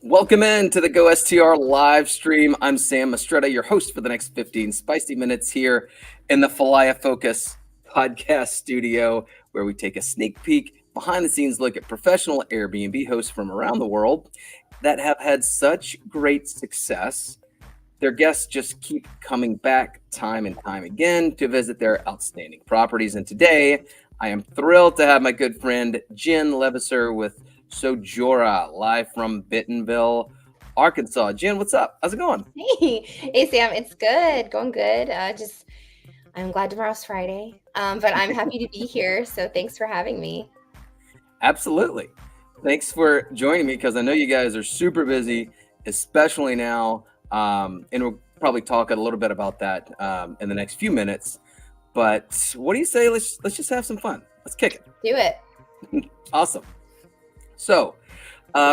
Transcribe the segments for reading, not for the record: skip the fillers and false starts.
Welcome in to the Go STR live stream. I'm Sam Mastretta, your host for the next 15 spicy minutes here in the Falaya Focus podcast studio, where we take a sneak peek, behind the scenes look at professional Airbnb hosts from around the world that have had such great success. Their guests just keep coming back time and time again to visit their outstanding properties. And today, I am thrilled to have my good friend Jen LeViseur with Sojora, live from Bentonville, Arkansas. Jen, what's up? How's it going? Hey Sam, it's good, going good. I'm glad tomorrow's Friday, but I'm happy to be here. So thanks for having me. Absolutely. Thanks for joining me because I know you guys are super busy, especially now. And we'll probably talk a little bit about that in the next few minutes. But what do you say? Let's just have some fun. Let's kick it. Do it. Awesome. So,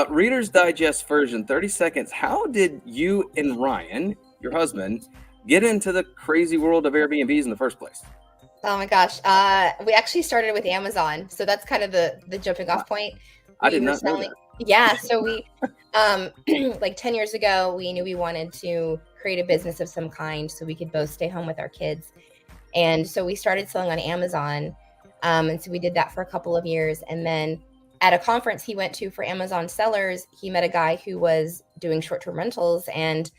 Reader's Digest version, 30 seconds. How did you and Ryan, your husband, get into the crazy world of Airbnbs in the first place? Oh my gosh. We actually started with Amazon. So that's kind of the jumping off point. I did not know that. Yeah. So we, like 10 years ago, we knew we wanted to create a business of some kind so we could both stay home with our kids. And so we started selling on Amazon. And so we did that for a couple of years. And then at a conference he went to for Amazon sellers, he met a guy who was doing short-term rentals, and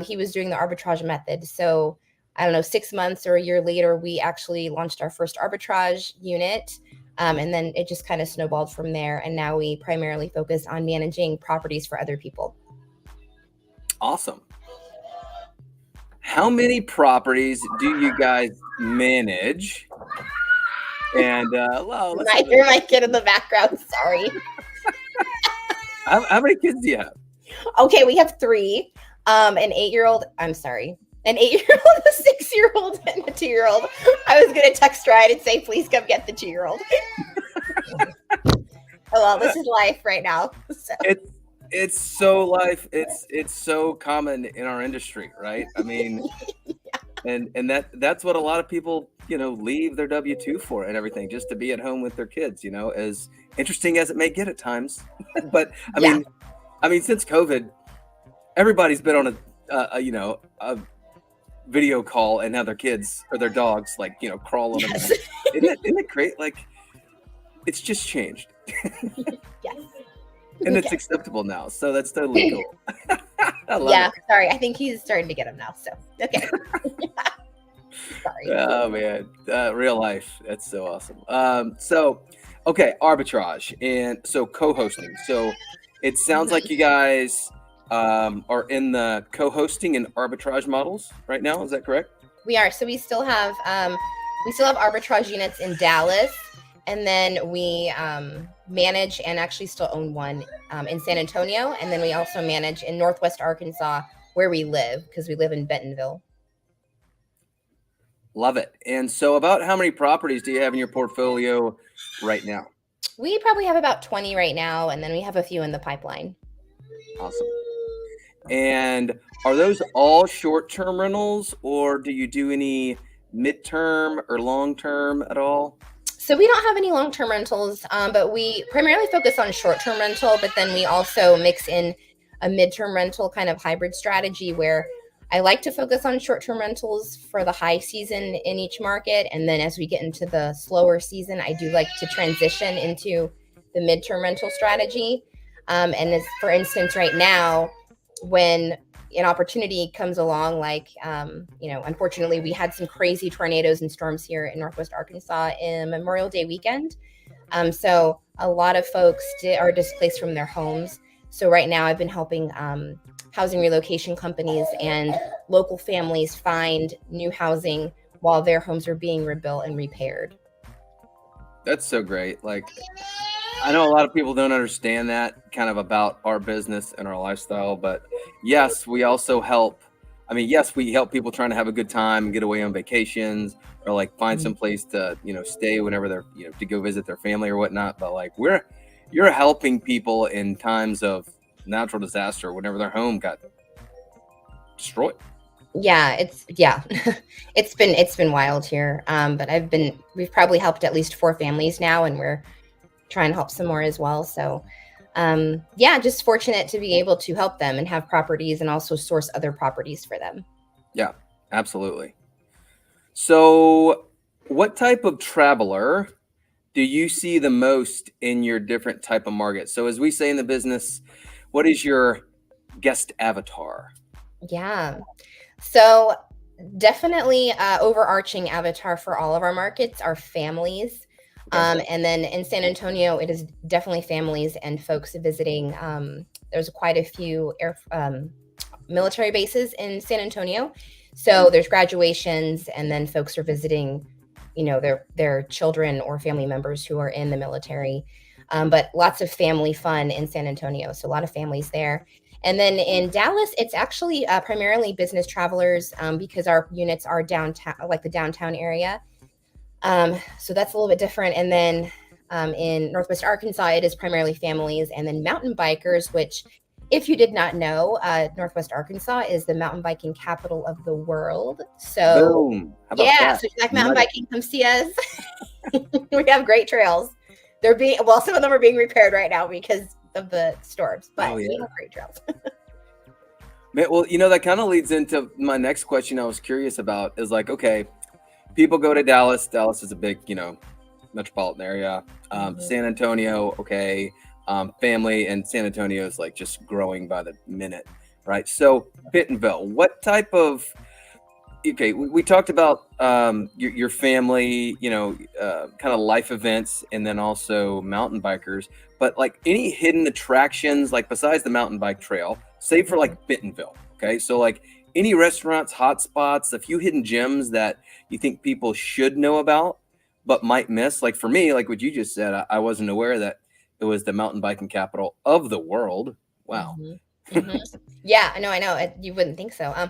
he was doing the arbitrage method. So I don't know, 6 months or a year later, we actually launched our first arbitrage unit. And then it just kind of snowballed from there. And now we primarily focus on managing properties for other people. Awesome. How many properties do you guys manage? And I hear my kid in the background. Sorry. How many kids do you have? Okay, we have 3. An 8-year-old. I'm sorry. An 8-year-old, a 6-year-old, and a 2-year-old. I was gonna text Ryan and say, please come get the 2-year-old. Oh well, this is life right now. So. It's so life. It's so common in our industry, right? I mean, yeah. and that's what a lot of people, leave their W-2 for and everything, just to be at home with their kids, as interesting as it may get at times. But I mean, since COVID, everybody's been on a video call and have their kids or their dogs crawl on them. Yes. Isn't it great? Like, it's just changed. Yes. And it's acceptable now, so that's totally cool. I love it. Sorry, I think he's starting to get them now. So okay. Sorry. Oh man, real life. That's so awesome. So, okay, arbitrage and so co-hosting. So, it sounds like you guys are in the co-hosting and arbitrage models right now. Is that correct? We are. So we still have arbitrage units in Dallas, and then we manage and actually still own one in San Antonio, and then we also manage in Northwest Arkansas, where we live, because we live in Bentonville. Love it. And so about how many properties do you have in your portfolio right now? We probably have about 20 right now, and then we have a few in the pipeline. Awesome. And are those all short-term rentals, or do you do any midterm or long-term at all? So we don't have any long-term rentals, but we primarily focus on short-term rental, but then we also mix in a midterm rental kind of hybrid strategy where I like to focus on short-term rentals for the high season in each market. And then as we get into the slower season, I do like to transition into the midterm rental strategy. And as for instance, right now, when an opportunity comes along, unfortunately, we had some crazy tornadoes and storms here in Northwest Arkansas in Memorial Day weekend. So a lot of folks are displaced from their homes. So right now I've been helping housing relocation companies and local families find new housing while their homes are being rebuilt and repaired. That's so great. I know a lot of people don't understand that kind of about our business and our lifestyle, but yes, we also help. I mean, yes, we help people trying to have a good time and get away on vacations or find some place to, stay whenever they're, to go visit their family or whatnot. But you're helping people in times of natural disaster whenever their home got destroyed. Yeah, it's been wild here. But we've probably helped at least 4 families now, and we're trying to help some more as well. So just fortunate to be able to help them and have properties and also source other properties for them. Yeah, absolutely. So, what type of traveler do you see the most in your different type of markets? So, as we say in the business, what is your guest avatar? Yeah. So definitely overarching avatar for all of our markets are families. Okay. And then in San Antonio, it is definitely families and folks visiting. There's quite a few military bases in San Antonio. So there's graduations, and then folks are visiting, their children or family members who are in the military. But lots of family fun in San Antonio. So a lot of families there. And then in Dallas, it's actually primarily business travelers because our units are downtown, like the downtown area. So that's a little bit different. And then in Northwest Arkansas, it is primarily families, and then mountain bikers, which, if you did not know, Northwest Arkansas is the mountain biking capital of the world. So Boom. How about yeah, that? so if you like mountain Nugget. biking, come see us. We have great trails. Some of them are being repaired right now because of the storms, but we have great trails. Man, well, that kind of leads into my next question I was curious about is like, okay, people go to Dallas. Dallas is a big, metropolitan area. San Antonio, okay. Family, and San Antonio is like just growing by the minute, right? So Bentonville, what type of, okay, we talked about your family, kind of life events, and then also mountain bikers, but like any hidden attractions, like besides the mountain bike trail, save for like Bentonville. Okay. So like any restaurants, hot spots, a few hidden gems that you think people should know about, but might miss. Like for me, like what you just said, I wasn't aware that it was the mountain biking capital of the world. Wow. Yeah, I know. You wouldn't think so.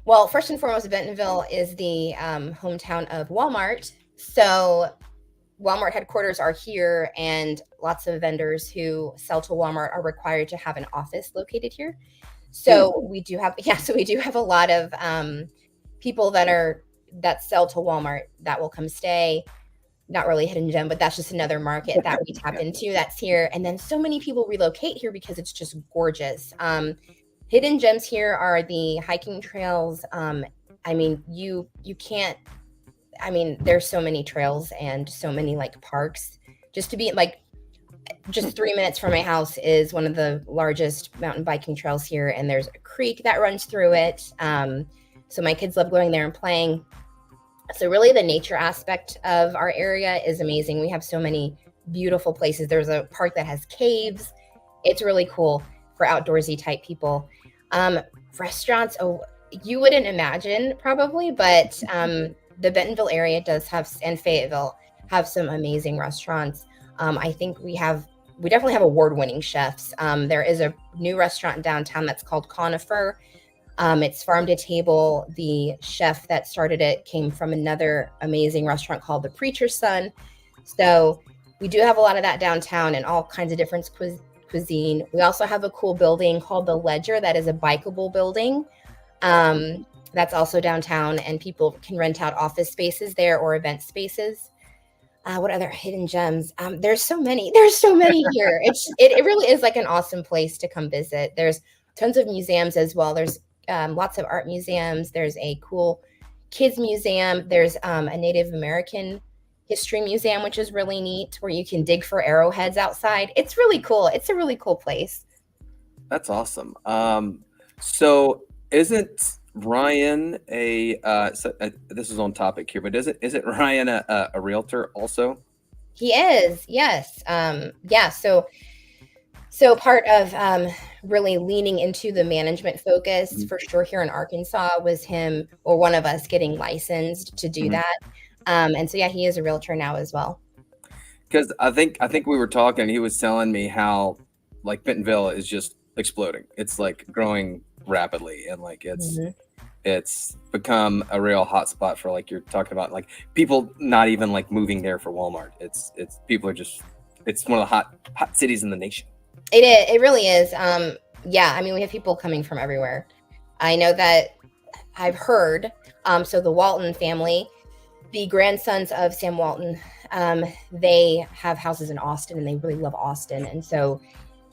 Well, first and foremost, Bentonville is the hometown of Walmart. So Walmart headquarters are here, and lots of vendors who sell to Walmart are required to have an office located here. So we do have a lot of people that sell to Walmart that will come stay. Not really hidden gem, but that's just another market that we tap into that's here. And then so many people relocate here because it's just gorgeous. Hidden gems here are the hiking trails. You can't, there's so many trails and so many like parks. Just 3 minutes from my house is one of the largest mountain biking trails here, and there's a creek that runs through it. So my kids love going there and playing. So really the nature aspect of our area is amazing. We have so many beautiful places. There's a park that has caves. It's really cool for outdoorsy type people. Restaurants, you wouldn't imagine probably, but the Bentonville area and Fayetteville have some amazing restaurants. I think we definitely have award-winning chefs. There is a new restaurant downtown that's called Conifer. It's farm to table. The chef that started it came from another amazing restaurant called The Preacher's Son. So we do have a lot of that downtown and all kinds of different cuisine. We also have a cool building called The Ledger that is a bikeable building. That's also downtown, and people can rent out office spaces there or event spaces. What other hidden gems? There's so many here. It really is like an awesome place to come visit. There's tons of museums as well. There's lots of art museums. There's a cool kids museum. There's a Native American history museum, which is really neat, where you can dig for arrowheads outside. It's really cool. It's a really cool place. That's awesome. So isn't Ryan this is on topic here, but isn't Ryan a realtor also? He is, yes. So part of really leaning into the management focus for sure here in Arkansas was him or one of us getting licensed to do that. And so, yeah, he is a realtor now as well. Because I think we were talking, he was telling me how like Bentonville is just exploding. It's like growing rapidly, and like it's become a real hot spot for, like you're talking about, like people not even like moving there for Walmart. It's people are just, it's one of the hot cities in the nation. It really is. We have people coming from everywhere. I know that I've heard. So the Walton family, the grandsons of Sam Walton, they have houses in Austin, and they really love Austin. And so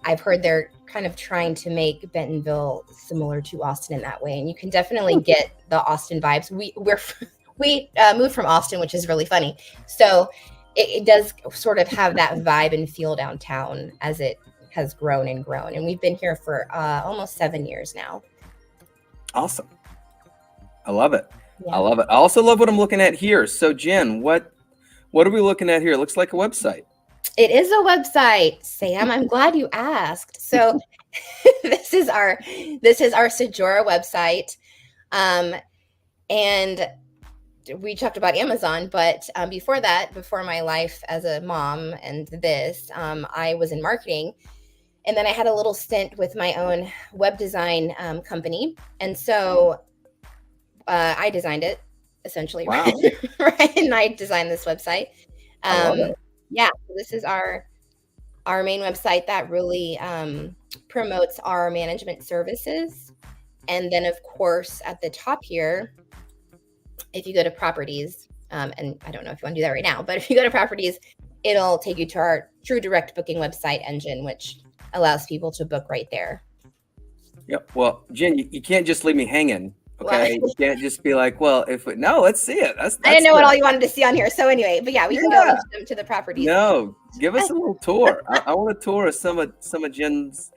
I've heard they're kind of trying to make Bentonville similar to Austin in that way, and you can definitely get the Austin vibes. We moved from Austin, which is really funny. So it does sort of have that vibe and feel downtown as it has grown and grown, and we've been here for almost 7 years now. Awesome. I love it. Yeah. I love it. I also love what I'm looking at here. So Jen, what are we looking at here? It looks like a website. It is a website, Sam. I'm glad you asked. So this is our Sojora website. And we talked about Amazon, but before my life as a mom and this, I was in marketing. And then I had a little stint with my own web design company. And so I designed it, essentially. Wow. Right? And I designed this website. I love it. Yeah, this is our main website that really promotes our management services. And then, of course, at the top here, if you go to properties, and I don't know if you want to do that right now, but if you go to properties, it'll take you to our true direct booking website engine, which allows people to book right there. Yep. Well, Jen, you can't just leave me hanging. Okay, you can't just be like, well, no, let's see it. That's I didn't know what all you wanted to see on here. So anyway, but yeah, we can go to the properties. No, give us a little tour. I want a tour of some of Jen's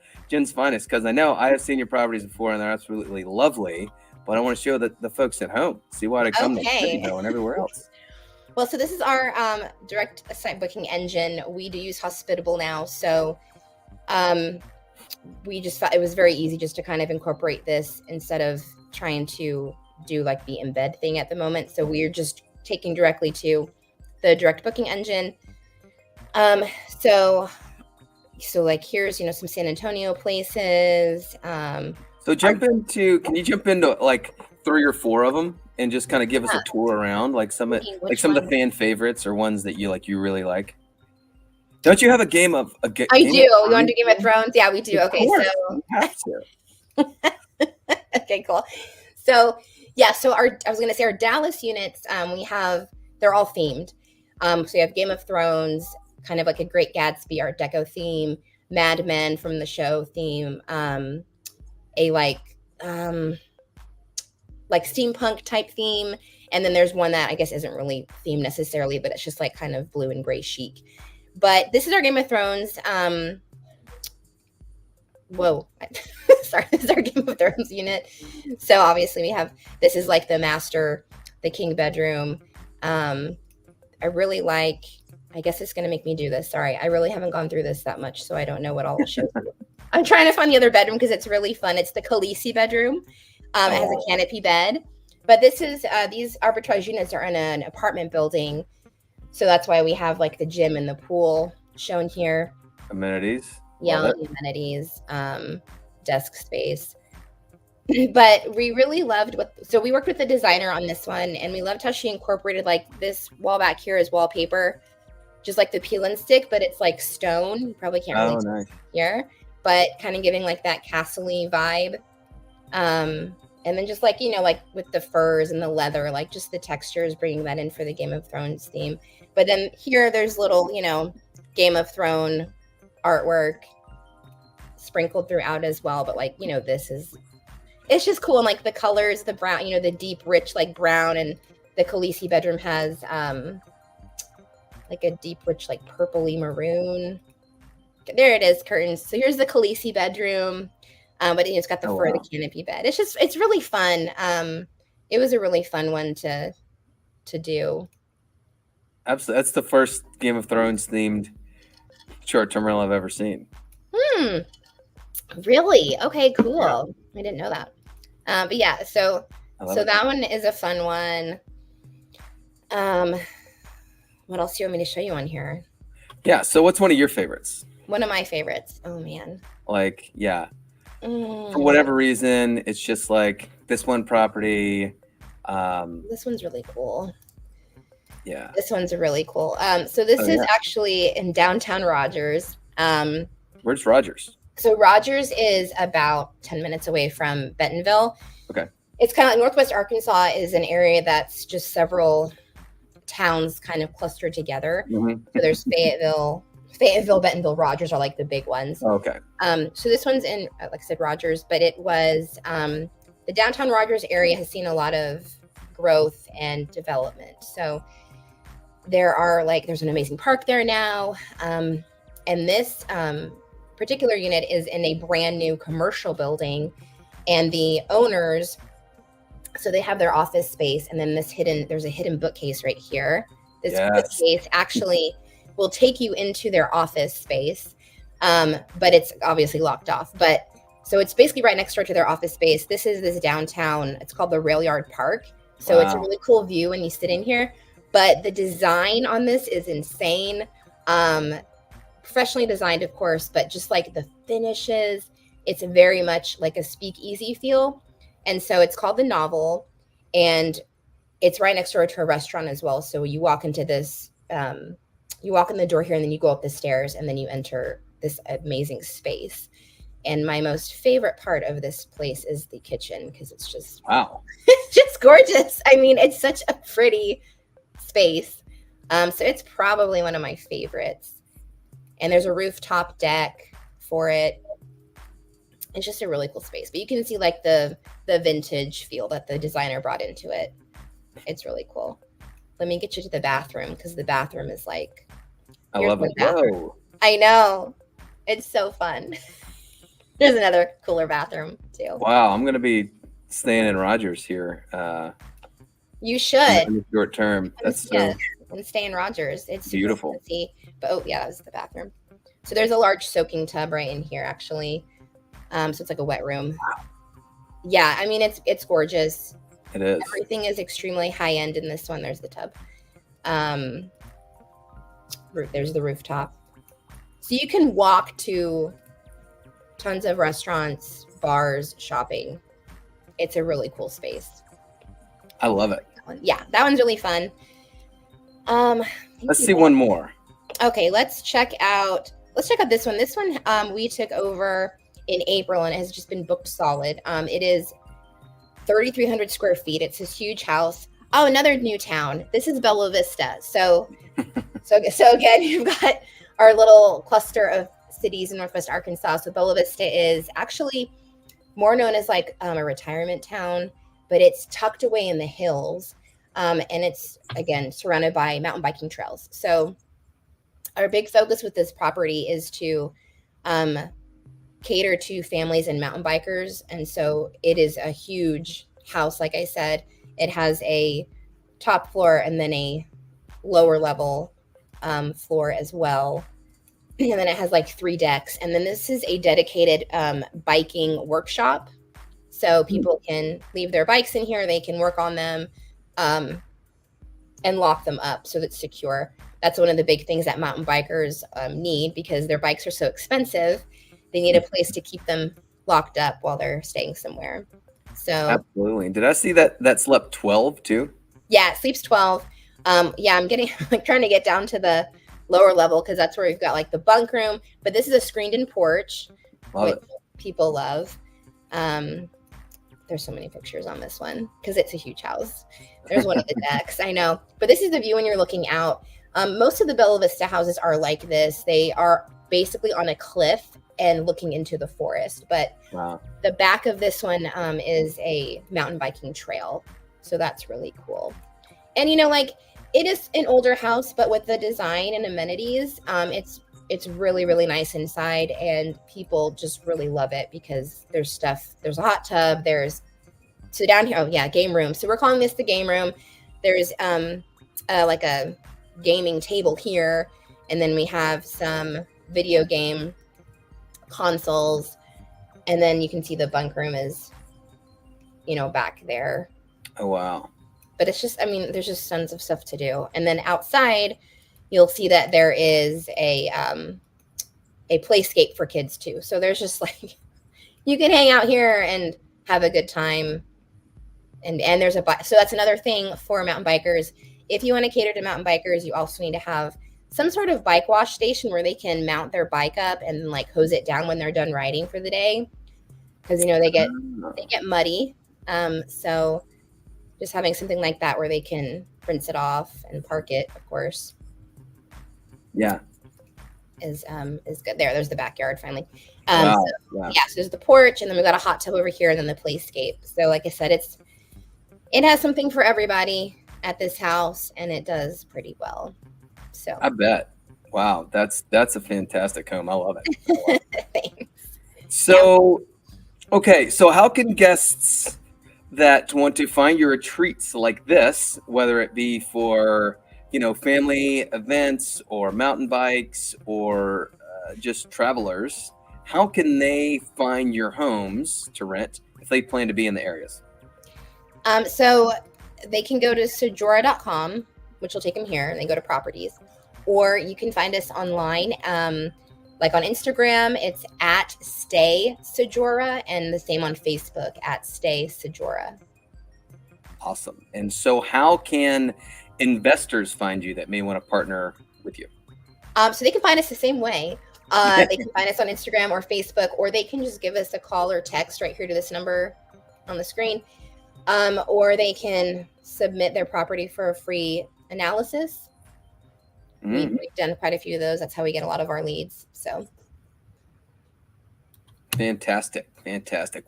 finest, because I know I have seen your properties before and they're absolutely lovely. But I want to show the folks at home, see why they come to Bentonville and everywhere else. Well, so this is our direct site booking engine. We do use Hospitable now, so we just thought it was very easy just to kind of incorporate this instead of trying to do like the embed thing at the moment. So we're just taking directly to the direct booking engine. So like here's some San Antonio places. So can you jump into like 3 or 4 of them and just kind of give us a tour around, like some of the fan favorites or ones that you really like? Don't you have a game of I do. You want to do Game of Thrones? Yeah, we do. Okay, so you have to. Okay, cool. So yeah, so I was gonna say our Dallas units, they're all themed. So you have Game of Thrones, kind of like a Great Gatsby Art Deco theme, Mad Men from the show theme, a like steampunk type theme, and then there's one that I guess isn't really themed necessarily, but it's just like kind of blue and gray chic. But this is our Game of Thrones. Sorry, this is our Game of Thrones unit. So obviously this is like the king bedroom. I really like, I guess it's going to make me do this. Sorry, I really haven't gone through this that much, so I don't know what all the shows do. I'm trying to find the other bedroom because it's really fun. It's the Khaleesi bedroom. It has a canopy bed. But this is, these arbitrage units are in an apartment building. So that's why we have like the gym and the pool shown here. Amenities. Yeah, amenities, desk space. But we really loved so we worked with the designer on this one, and we loved how she incorporated like this wall back here as wallpaper, just like the peel and stick, but it's like stone. You probably can't really see it here, but kind of giving like that castle-y vibe. And then just like, like with the furs and the leather, like just the textures, bringing that in for the Game of Thrones theme. But then here there's little, Game of Thrones artwork sprinkled throughout as well. But like, it's just cool. And like the colors, the brown, the deep, rich, like brown, and the Khaleesi bedroom has like a deep, rich, like purpley maroon. There it is, curtains. So here's the Khaleesi bedroom. But it's got the the canopy bed. It's really fun. It was a really fun one to do. Absolutely. That's the first Game of Thrones themed short-term rental I've ever seen. Really? Okay, cool. Yeah. I didn't know that. But yeah, so that one is a fun one. What else do you want me to show you on here? Yeah, so what's one of your favorites? One of my favorites. Oh man. Like, yeah. For whatever reason, it's just like this one property. This one's really cool. Yeah. This one's really cool. So this is actually in downtown Rogers. Where's Rogers? So Rogers is about 10 minutes away from Bentonville. Okay. It's kind of like Northwest Arkansas is an area that's just several towns kind of clustered together. Mm-hmm. So there's Fayetteville, Fayetteville, Bentonville, Rogers are like the big ones. Okay. So this one's in, like I said, Rogers, but it was the downtown Rogers area has seen a lot of growth and development. So there's an amazing park there now. And this particular unit is in a brand new commercial building, and the owners, so they have their office space, and then there's a hidden bookcase right here. This bookcase actually will take you into their office space, but it's obviously locked off. But so it's basically right next door to their office space. This is this downtown, it's called the Rail Yard Park. So It's a really cool view when you sit in here. But the design on this is insane. Professionally designed, of course, but just like the finishes, it's very much like a speakeasy feel. And so it's called The Novel, and it's right next door to a restaurant as well. So you walk into this, you walk in the door here, and then you go up the stairs, and then you enter this amazing space. And my most favorite part of this place is the kitchen, because it's just, wow, it's just gorgeous. I mean, it's such a pretty space. So it's probably one of my favorites. And there's a rooftop deck for it. It's just a really cool space. But you can see like the vintage feel that the designer brought into it. It's really cool. Let me get you to the bathroom, because the bathroom is like, I love it. Whoa. I know. It's so fun. There's another cooler bathroom too. Wow, I'm gonna be staying in Rogers here. You should. In the short term. That's and stay in Rogers. It's beautiful. Fancy. But that was the bathroom. So there's a large soaking tub right in here, actually. So it's like a wet room. Wow. Yeah, I mean it's gorgeous. It is. Everything is extremely high end in this one. There's the tub. There's the rooftop. So you can walk to tons of restaurants, bars, shopping. It's a really cool space. I love it. Yeah, that one's really fun. Let's see one more. Okay, let's check out this one. This one we took over in April, and it has just been booked solid. It is 3,300 square feet. It's this huge house. Oh, another new town. This is Bella Vista. So again, you've got our little cluster of cities in Northwest Arkansas. So Bella Vista is actually more known as like a retirement town, but it's tucked away in the hills. And it's, again, surrounded by mountain biking trails. So our big focus with this property is to cater to families and mountain bikers. And so it is a huge house. Like I said, it has a top floor and then a lower level floor as well. And then it has like 3 decks. And then this is a dedicated biking workshop. So people can leave their bikes in here. They can work on them and lock them up so that it's secure. That's one of the big things that mountain bikers need, because their bikes are so expensive. They need a place to keep them locked up while they're staying somewhere. So absolutely. Did I see that slept 12 too? Yeah, it sleeps 12. Yeah, I'm getting trying to get down to the lower level, because that's where we've got like the bunk room. But this is a screened-in porch, which people love. There's so many pictures on this one because it's a huge house. There's one of the decks, I know. But this is the view when you're looking out. Most of the Bella Vista houses are like this. They are basically on a cliff and looking into the forest. But the back of this one is a mountain biking trail. So that's really cool. And, like, it is an older house, but with the design and amenities, it's really, really nice inside, and people just really love it because there's a hot tub, so down here, game room. So we're calling this the game room. There's like a gaming table here, and then we have some video game consoles, and then you can see the bunk room is, back there. Oh, wow. But it's just, there's just tons of stuff to do. And then outside, you'll see that there is a playscape for kids too. So there's just like, you can hang out here and have a good time. And there's so that's another thing for mountain bikers. If you want to cater to mountain bikers, you also need to have some sort of bike wash station where they can mount their bike up and like hose it down when they're done riding for the day. Because, they get muddy. So just having something like that where they can rinse it off and park it, of course. Yeah. is good. There's the backyard finally. Wow. So, yeah. So there's the porch, and then we got a hot tub over here, and then the playscape. So like I said, it has something for everybody at this house, and it does pretty well. So I bet. Wow, that's a fantastic home. I love it. Thanks. So, okay, so how can guests that want to find your retreats like this, whether it be for family events or mountain bikes or just travelers, how can they find your homes to rent if they plan to be in the areas? So they can go to Sojora.com, which will take them here, and they go to properties, or you can find us online. Like on Instagram, it's at Stay Sojora, and the same on Facebook at Stay Sojora. Awesome. And so how can investors find you that may want to partner with you? So they can find us the same way. They can find us on Instagram or Facebook, or they can just give us a call or text right here to this number on the screen. Or they can submit their property for a free analysis. We've done quite a few of those. That's how we get a lot of our leads. So fantastic.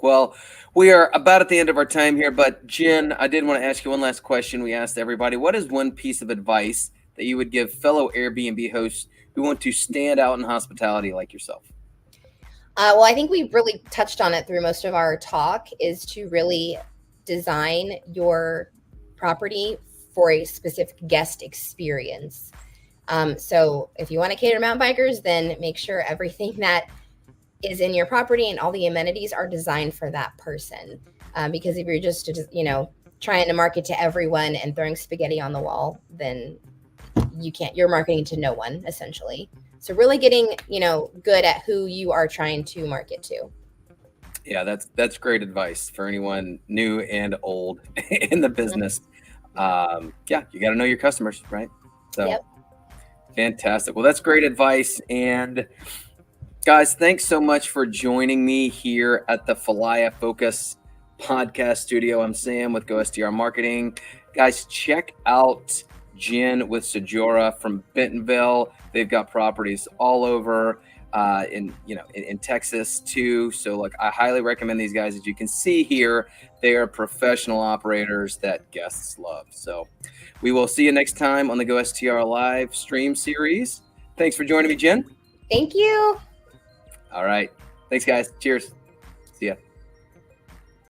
Well, we are about at the end of our time here, but Jen, I did want to ask you one last question. We asked everybody, what is one piece of advice that you would give fellow Airbnb hosts who want to stand out in hospitality like yourself? Well, I think we really touched on it through most of our talk, is to really design your property for a specific guest experience. So if you want to cater to mountain bikers, then make sure everything that is in your property and all the amenities are designed for that person. Because if you're just trying to market to everyone and throwing spaghetti on the wall, then you can't. You're marketing to no one, essentially. So really getting good at who you are trying to market to. Yeah, that's great advice for anyone new and old in the business. You got to know your customers, right? So. Yep. Fantastic. Well, that's great advice. And guys, thanks so much for joining me here at the Falaya Focus podcast studio. I'm Sam with Go STR Marketing. Guys, check out Jen with Sojora from Bentonville. They've got properties all over in Texas too. So I highly recommend these guys. As you can see here, they are professional operators that guests love. So we will see you next time on the Go STR live stream series. Thanks for joining me, Jen. Thank you. All right. Thanks, guys. Cheers.